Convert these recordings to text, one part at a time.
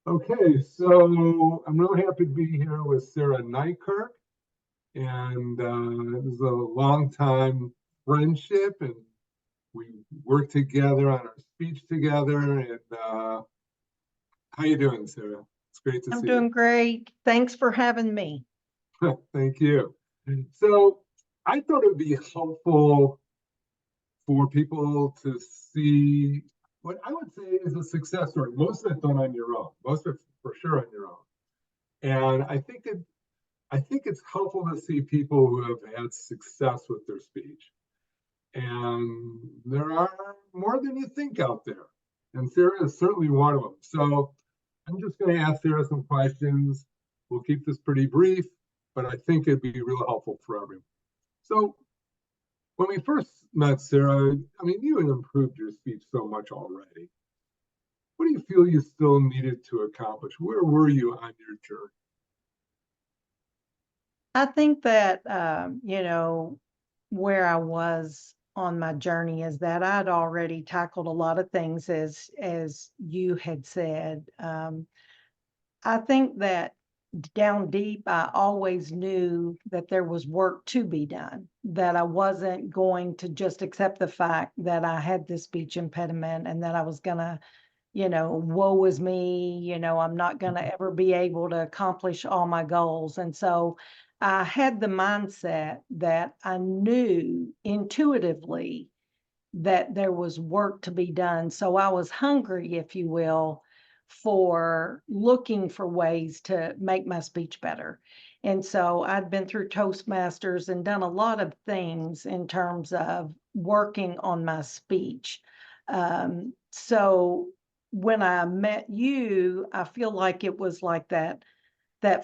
Okay, so I'm really happy to be here with Sarah Nikirk, and this is a long time friendship, and we work together on our speech together. And how you doing, Sarah? It's great to I'm see you. doing great. Thanks for having me. Thank you. So I thought it would be helpful for people to see what I would say is a success story. Most of it done on your own, most of it for sure on your own. And I think it's helpful to see people who have had success with their speech. And there are more than you think out there. And Sarah is certainly one of them. So I'm just going to ask Sarah some questions. We'll keep this pretty brief, but I think it'd be real helpful for everyone. So when we first met Sarah, I mean, you had improved your speech so much already. What do you feel you still needed to accomplish? Where were you on your journey? I think that, where I was on my journey is that I'd already tackled a lot of things as you had said. I think that down deep, I always knew that there was work to be done, that I wasn't going to just accept the fact that I had this speech impediment and that I was going to woe is me, I'm not going to ever be able to accomplish all my goals. And so I had the mindset that I knew intuitively that there was work to be done. So I was hungry, if you will, for looking for ways to make my speech better. And so I'd been through Toastmasters and done a lot of things in terms of working on my speech. So when I met you, I feel like it was like that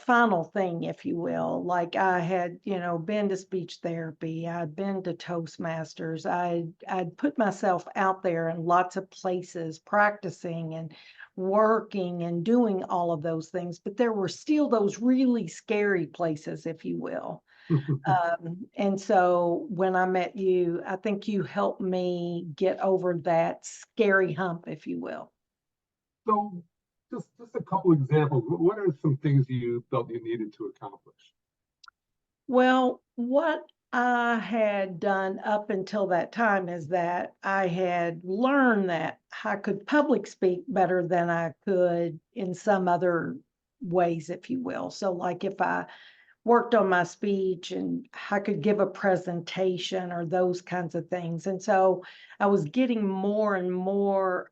final thing, if you will. Like I had, been to speech therapy, I'd been to Toastmasters, I'd put myself out there in lots of places, practicing and working and doing all of those things, but there were still those really scary places, if you will. And so when I met you, I think you helped me get over that scary hump, if you will. So just a couple examples. What are some things you felt you needed to accomplish? Well, what I had done up until that time is that I had learned that I could public speak better than I could in some other ways, if you will. So, like if I worked on my speech and I could give a presentation or those kinds of things. And so I was getting more and more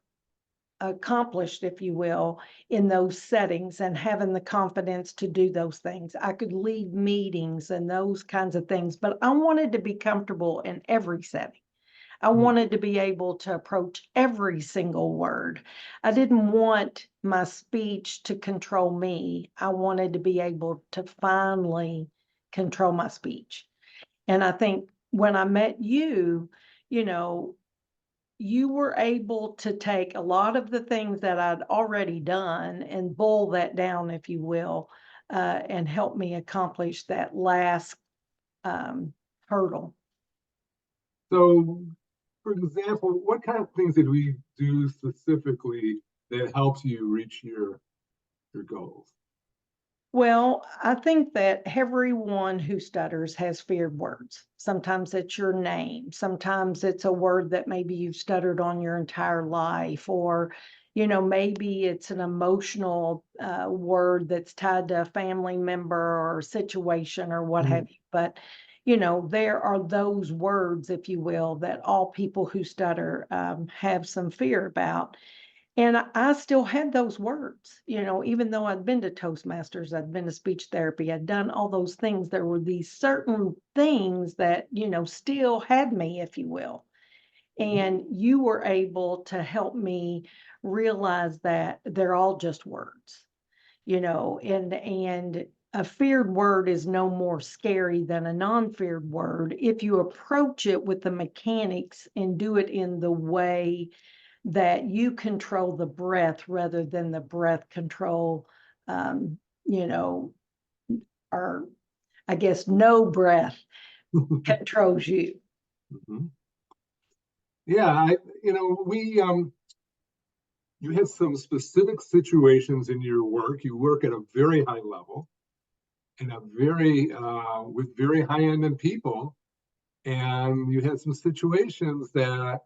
accomplished, if you will, in those settings and having the confidence to do those things. I could lead meetings and those kinds of things, but I wanted to be comfortable in every setting. I wanted to be able to approach every single word. I didn't want my speech to control me. I wanted to be able to finally control my speech. And I think when I met you, you know, you were able to take a lot of the things that I'd already done and boil that down, if you will, and help me accomplish that last hurdle. So, for example, what kind of things did we do specifically that helps you reach your goals? Well, I think that everyone who stutters has feared words. Sometimes it's your name. Sometimes it's a word that maybe you've stuttered on your entire life, or, maybe it's an emotional word that's tied to a family member or situation or what have you. But, there are those words, if you will, that all people who stutter have some fear about. And I still had those words, even though I'd been to Toastmasters, I'd been to speech therapy, I'd done all those things. There were these certain things that, still had me, if you will. And you were able to help me realize that they're all just words, and a feared word is no more scary than a non-feared word if you approach it with the mechanics and do it in the way that you control the breath rather than the breath control, um, you know, or I guess no breath controls you. Mhm. Yeah, we you have some specific situations in your work. You work at a very high level and a very with very high-end people, and you had some situations that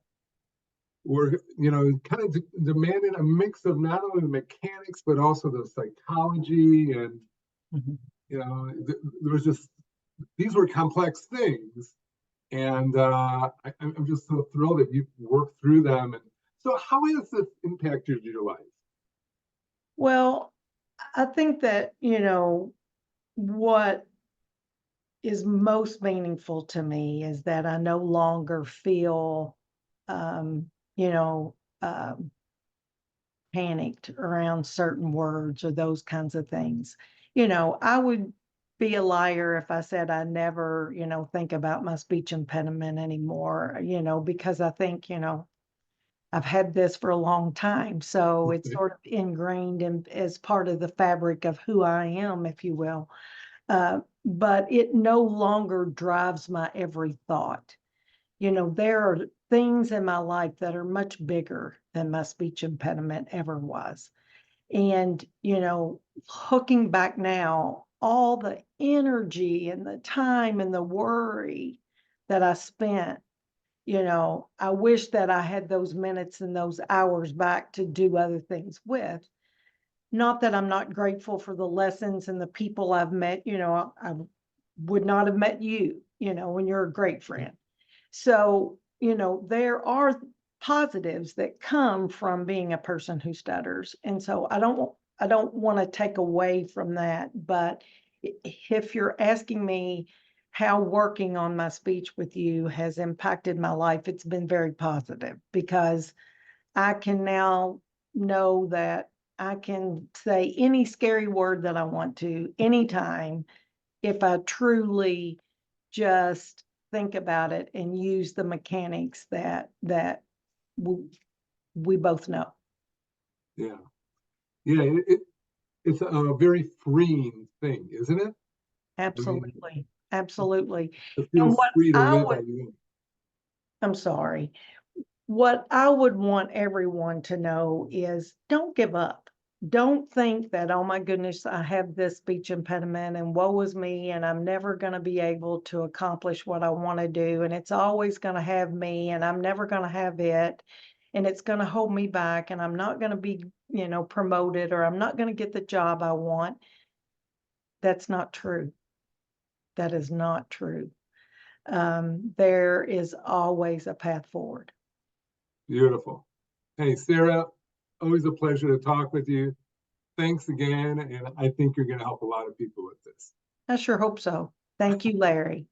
were, you know, kind of demanding a mix of not only the mechanics but also the psychology, and you know, there was just, these were complex things, and I'm just so thrilled that you've worked through them. And so, how has this impacted your life? Well, I think that, you know, what is most meaningful to me is that I no longer feel, you know, panicked around certain words or those kinds of things. You know, I would be a liar if I said I never, you know, think about my speech impediment anymore, you know, because I think, you know, I've had this for a long time. So it's sort of ingrained in as part of the fabric of who I am, if you will. But it no longer drives my every thought. You know, there are things in my life that are much bigger than my speech impediment ever was. And, you know, looking back now, all the energy and the time and the worry that I spent, you know, I wish that I had those minutes and those hours back to do other things with. Not that I'm not grateful for the lessons and the people I've met, you know, I would not have met you, you know, when you're a great friend. So, you know, there are positives that come from being a person who stutters. And so I don't want to take away from that, but if you're asking me how working on my speech with you has impacted my life, it's been very positive because I can now know that I can say any scary word that I want to anytime if I truly just think about it and use the mechanics that we both know. Yeah, yeah, it's a very freeing thing, isn't it? I mean, Absolutely. Absolutely. to And feel what free to I live would, on your own. I'm sorry. What I would want everyone to know is don't give up. Don't think that, oh my goodness, I have this speech impediment and woe is me, and I'm never going to be able to accomplish what I want to do. And it's always going to have me, and I'm never going to have it. And it's going to hold me back, and I'm not going to be, you know, promoted, or I'm not going to get the job I want. That's not true. That is not true. There is always a path forward. Beautiful. Hey, Sarah, always a pleasure to talk with you. Thanks again, and I think you're going to help a lot of people with this. I sure hope so. Thank you, Larry.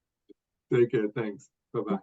Take care. Thanks. Bye-bye.